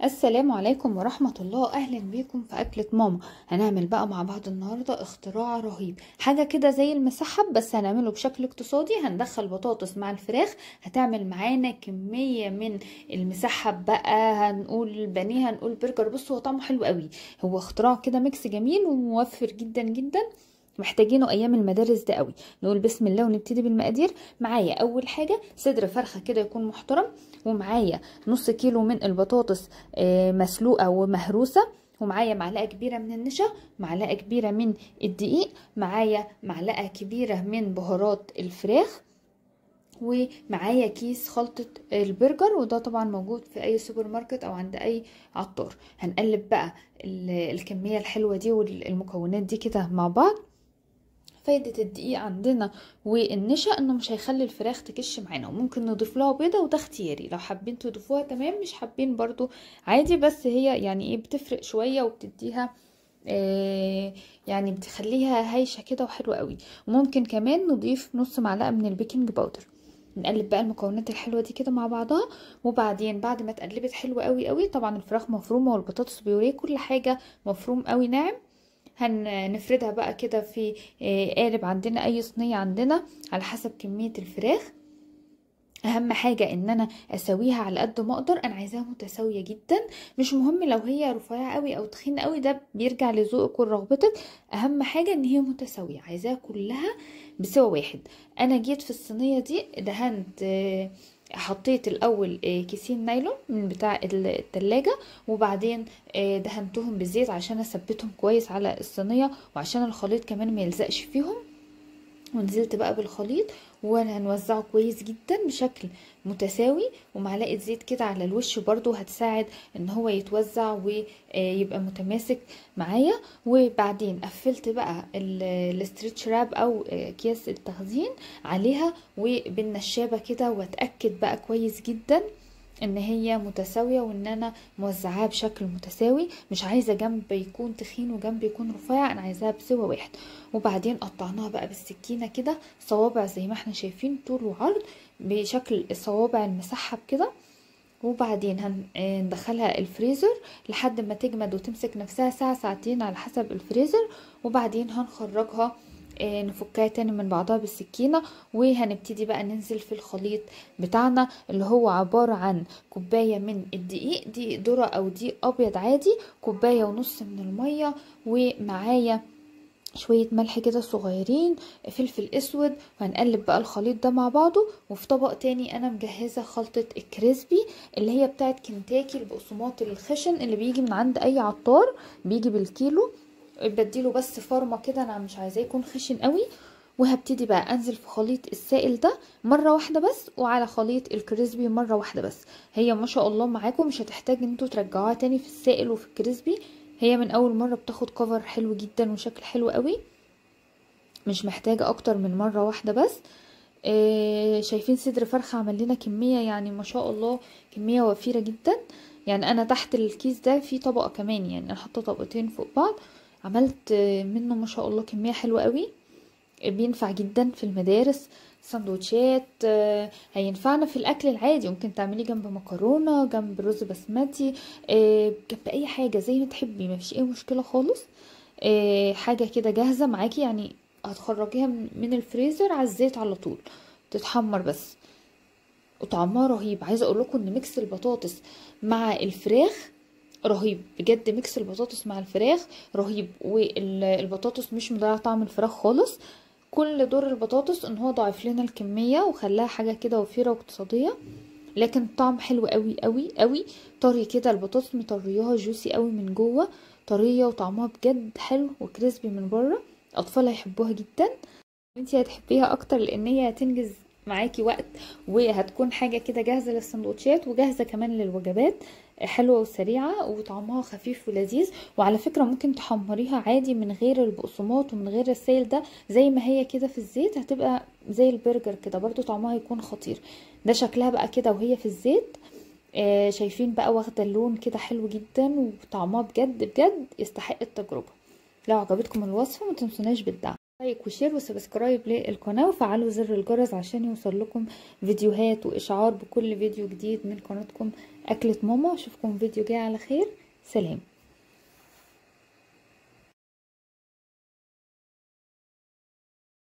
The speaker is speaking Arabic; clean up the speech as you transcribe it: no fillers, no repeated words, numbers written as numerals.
السلام عليكم ورحمة الله. أهلا بيكم في أكلة ماما. هنعمل بقى مع بعض النهاردة اختراع رهيب، حاجة كده زي المسحب بس هنعمله بشكل اقتصادي. هندخل بطاطس مع الفراخ، هتعمل معانا كمية من المسحب بقى، هنقول بانيه، هنقول برجر. بصوا هو طعمه حلو قوي، هو اختراع كده ميكس جميل وموفر جدا جدا، محتاجينه ايام المدارس ده قوي. نقول بسم الله ونبتدي بالمقادير. معايا اول حاجه صدر فرخه كده يكون محترم، ومعايا نص كيلو من البطاطس مسلوقه ومهروسه، ومعايا معلقه كبيره من النشا، معلقه كبيره من الدقيق، معايا معلقه كبيره من بهارات الفراخ، ومعايا كيس خلطة البرجر، وده طبعا موجود في اي سوبر ماركت او عند اي عطار. هنقلب بقى الكمية الحلوة دي والمكونات دي كده مع بعض. فايدة الدقيق عندنا والنشا انه مش هيخلي الفراخ تكش معانا، وممكن نضيف لها بيضة، وده اختياري، لو حابين تضيفوها تمام، مش حابين برضو عادي. بس هي يعني ايه، بتفرق شوية وبتديها يعني بتخليها هايشة كده وحلوة قوي. وممكن كمان نضيف نص معلقة من البيكنج باودر. نقلب بقى المكونات الحلوة دي كده مع بعضها، وبعدين بعد ما اتقلبت حلوة قوي قوي، طبعا الفراخ مفرومة والبطاطس بيوريه، كل حاجة مفروم قوي ناعم. هنفردها بقى كده في قالب عندنا، اي صينية عندنا على حسب كمية الفراخ. اهم حاجة ان انا اسويها على قد ما اقدر، انا عايزاها متساوية جدا، مش مهم لو هي رفيعة قوي او تخينة قوي، ده بيرجع لذوقك ورغبتك. اهم حاجة ان هي متساوية، عايزاها كلها بسوى واحد. انا جيت في الصينية دي دهنت حطيت الاول كيسين نايلون من بتاع التلاجة، وبعدين دهنتهم بالزيت عشان اثبتهم كويس على الصينية، وعشان الخليط كمان ما يلزقش فيهم. ونزلت بقى بالخليط وهنوزعه كويس جدا بشكل متساوي، ومعلقه زيت كده على الوش برضو هتساعد ان هو يتوزع ويبقى متماسك معايا. وبعدين قفلت بقى الاسترتش راب او اكياس التخزين عليها وبالنشابه كده، واتاكد بقى كويس جدا ان هي متساويه، وان انا موزعاها بشكل متساوي. مش عايزه جنب يكون تخين وجنب يكون رفيع، انا عايزاها بسوى واحد. وبعدين قطعناها بقى بالسكينه كده صوابع زي ما احنا شايفين، طول وعرض بشكل الصوابع المسحب كده. وبعدين هندخلها الفريزر لحد ما تجمد وتمسك نفسها ساعة ساعتين على حسب الفريزر. وبعدين هنخرجها نفكها تاني من بعضها بالسكينة، وهنبتدي بقى ننزل في الخليط بتاعنا اللي هو عبارة عن كوباية من الدقيق، دقيق ذرة او دقيق ابيض عادي، كوباية ونص من المية، ومعايا شوية ملح كده صغيرين، فلفل اسود. وهنقلب بقى الخليط ده مع بعضه. وفي طبق تاني انا مجهزة خلطة الكريسبي اللي هي بتاعت كنتاكي، البقسماط الخشن اللي بيجي من عند اي عطار، بيجي بالكيلو. بديله بس فرمة كده، انا مش عايزاه يكون خشن قوي. وهبتدي بقى انزل في خليط السائل ده مرة واحدة بس، وعلى خليط الكريسبي مرة واحدة بس. هي ما شاء الله معاكم مش هتحتاج ان انتوا ترجعوها تاني في السائل وفي الكريسبي، هي من اول مرة بتاخد كفر حلو جدا وشكل حلو قوي، مش محتاجة اكتر من مرة واحدة بس. شايفين صدر فرخة عمل لنا كمية، يعني ما شاء الله كمية وفيرة جدا. يعني انا تحت الكيس ده في طبقة كمان، يعني انا حاطة طبقتين فوق بعض، عملت منه ما شاء الله كمية حلوة قوي. بينفع جدا في المدارس، سندوتشات، هينفعنا في الاكل العادي، ممكن تعمليه جنب مكرونة، جنب رز بسمتي، جنب اي حاجة زي ما تحبي، ما فيش اي مشكلة خالص. حاجة كده جاهزة معاكي، يعني هتخرجيها من الفريزر على الزيت على طول تتحمر بس، وطعمها رهيب. عايزة اقول لكم ان ميكس البطاطس مع الفراخ رهيب بجد، ميكس البطاطس مع الفراخ رهيب، والبطاطس مش مضيعه طعم الفراخ خالص. كل دور البطاطس ان هو ضاعف لنا الكميه وخلاها حاجه كده وفيره واقتصاديه، لكن الطعم حلو قوي قوي قوي. طري كده البطاطس، مطرياها جوسي قوي من جوه، طريه وطعمها بجد حلو وكريسبي من بره. اطفال هيحبوها جدا، وانتي هتحبيها اكتر لان هي هتنجز معاكي وقت، وهتكون حاجة كده جاهزة للسندوتشات وجاهزة كمان للوجبات، حلوة وسريعة وطعمها خفيف ولذيذ. وعلى فكرة ممكن تحمريها عادي من غير البقسماط ومن غير السائل ده، زي ما هي كده في الزيت هتبقى زي البرجر كده، برضو طعمها يكون خطير. ده شكلها بقى كده وهي في الزيت، شايفين بقى واخدة اللون كده حلو جدا، وطعمها بجد بجد يستحق التجربة. لو عجبتكم الوصفة ما تنسوناش بالدعم. لايك وشير وسبسكرايب للقناة وفعلوا زر الجرس عشان يوصل لكم فيديوهات وإشعار بكل فيديو جديد من قناتكم أكلة ماما. أشوفكم فيديو جاي على خير. سلام.